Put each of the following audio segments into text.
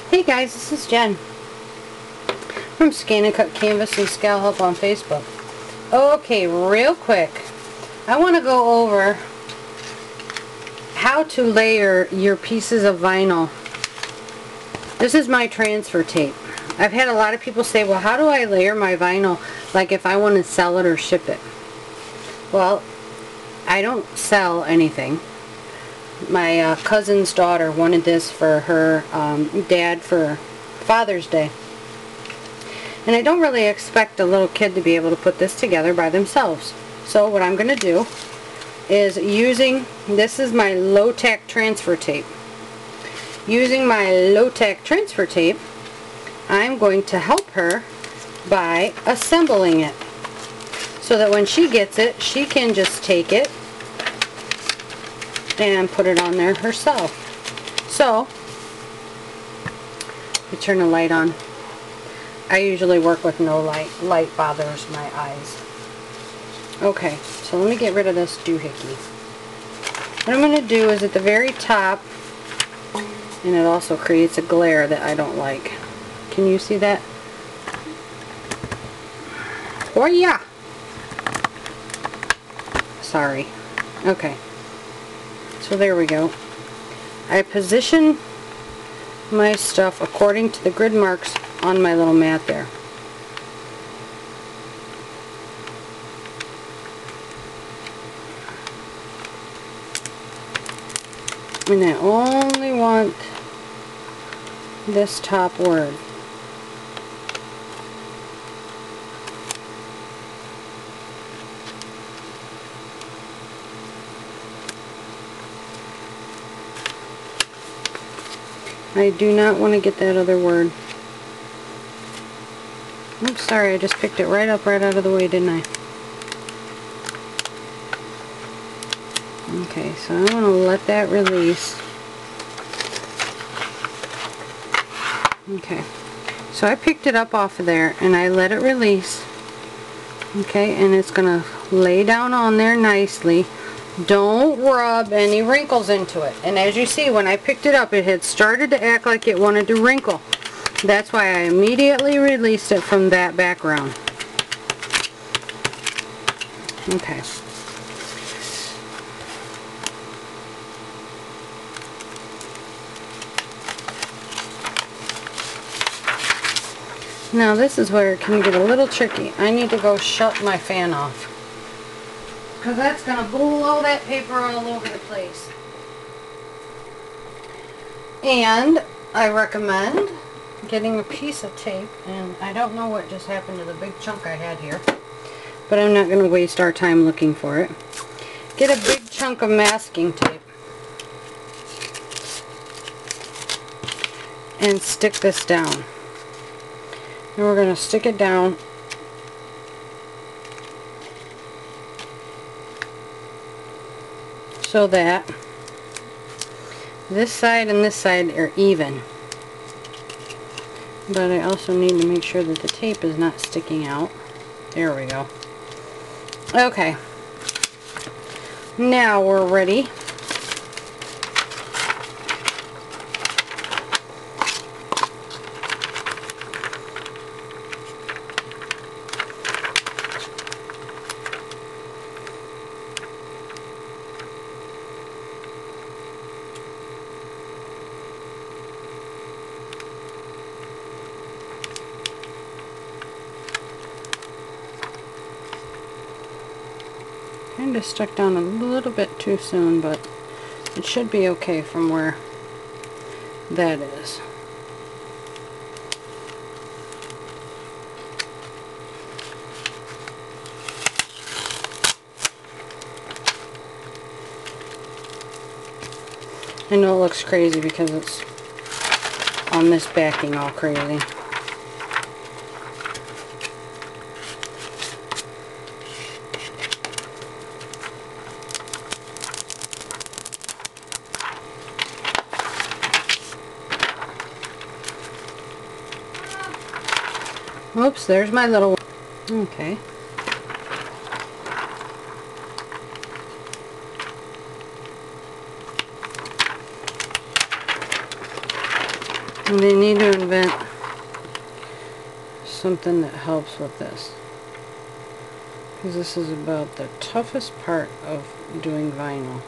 Hey guys, this is Jen from ScanNCut Canvas and Scale Help on Facebook. Okay, real quick, I want to go over how to layer your pieces of vinyl. This is my transfer tape. I've had a lot of people say, well, how do I layer my vinyl, like if I want to sell it or ship it? Well, I don't sell anything. My cousin's daughter wanted this for her dad for Father's Day. And I don't really expect a little kid to be able to put this together by themselves. So what I'm going to do is this is my low-tack transfer tape. Using my low-tack transfer tape, I'm going to help her by assembling it. So that when she gets it, she can just take it and put it on there herself. So, you turn the light on. I usually work with no light. Light bothers my eyes. Okay, so let me get rid of this doohickey. What I'm going to do is at the very top, and it also creates a glare that I don't like. Can you see that? Oh yeah! Sorry. Okay. So there we go. I position my stuff according to the grid marks on my little mat there. And I only want this top word. I do not want to get that other word. Oops, sorry, I just picked it right up right out of the way, didn't I? Okay, so I want to let that release. Okay, so I picked it up off of there and I let it release. Okay, and it's going to lay down on there nicely. Don't rub any wrinkles into it. And as you see, when I picked it up, it had started to act like it wanted to wrinkle. That's why I immediately released it from that background. Okay. Now this is where it can get a little tricky. I need to go shut my fan off, because that's going to blow that paper all over the place. And I recommend getting a piece of tape, and I don't know what just happened to the big chunk I had here, but I'm not going to waste our time looking for it. Get a big chunk of masking tape and stick this down. And we're going to stick it down so that this side and this side are even. But I also need to make sure that the tape is not sticking out. There we go. Okay. Now we're ready. Kind of stuck down a little bit too soon, but it should be okay from where that is. I know it looks crazy because it's on this backing all crazy. Oops, there's my little one. Okay. And they need to invent something that helps with this. Because this is about the toughest part of doing vinyl.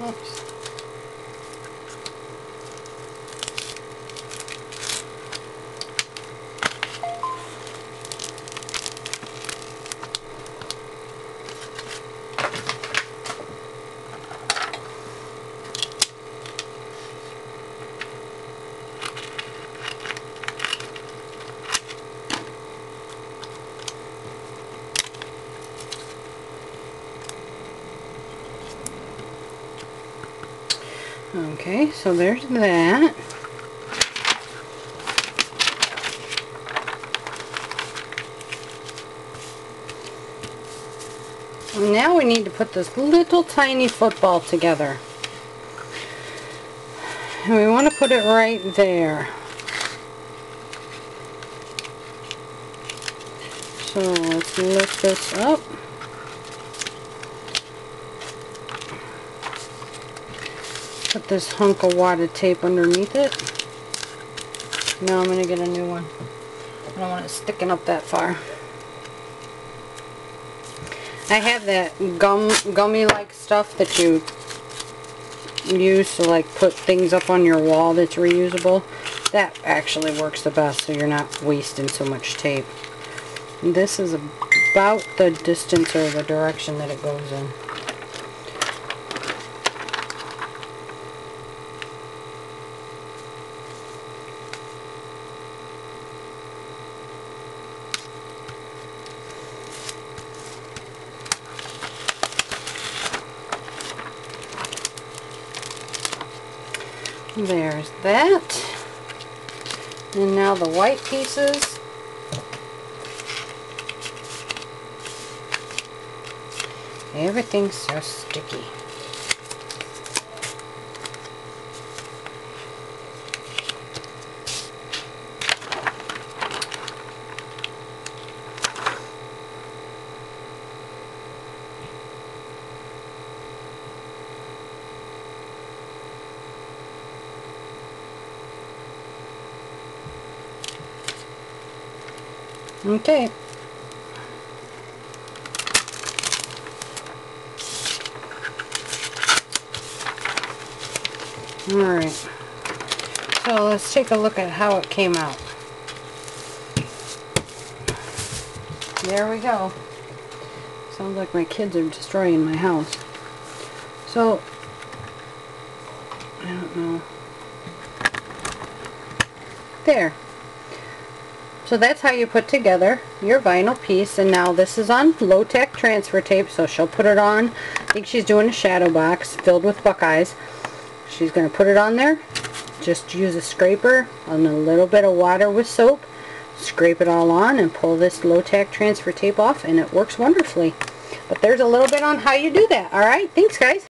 Oops. Okay, so there's that. And now we need to put this little tiny football together. And we want to put it right there. So let's lift this up. Put this hunk of wadded tape underneath it. Now I'm going to get a new one. I don't want it sticking up that far. I have that gummy like stuff that you use to like put things up on your wall that's reusable. That actually works the best, so you're not wasting so much tape. And this is about the distance or the direction that it goes in. There's that. And now the white pieces. Everything's so sticky. Okay. Alright. So let's take a look at how it came out. There we go. Sounds like my kids are destroying my house. So, I don't know. There. So that's how you put together your vinyl piece, and now this is on low-tech transfer tape, so she'll put it on. I think she's doing a shadow box filled with Buckeyes. She's going to put it on there. Just use a scraper and a little bit of water with soap. Scrape it all on and pull this low-tech transfer tape off, and it works wonderfully. But there's a little bit on how you do that. Alright, thanks guys.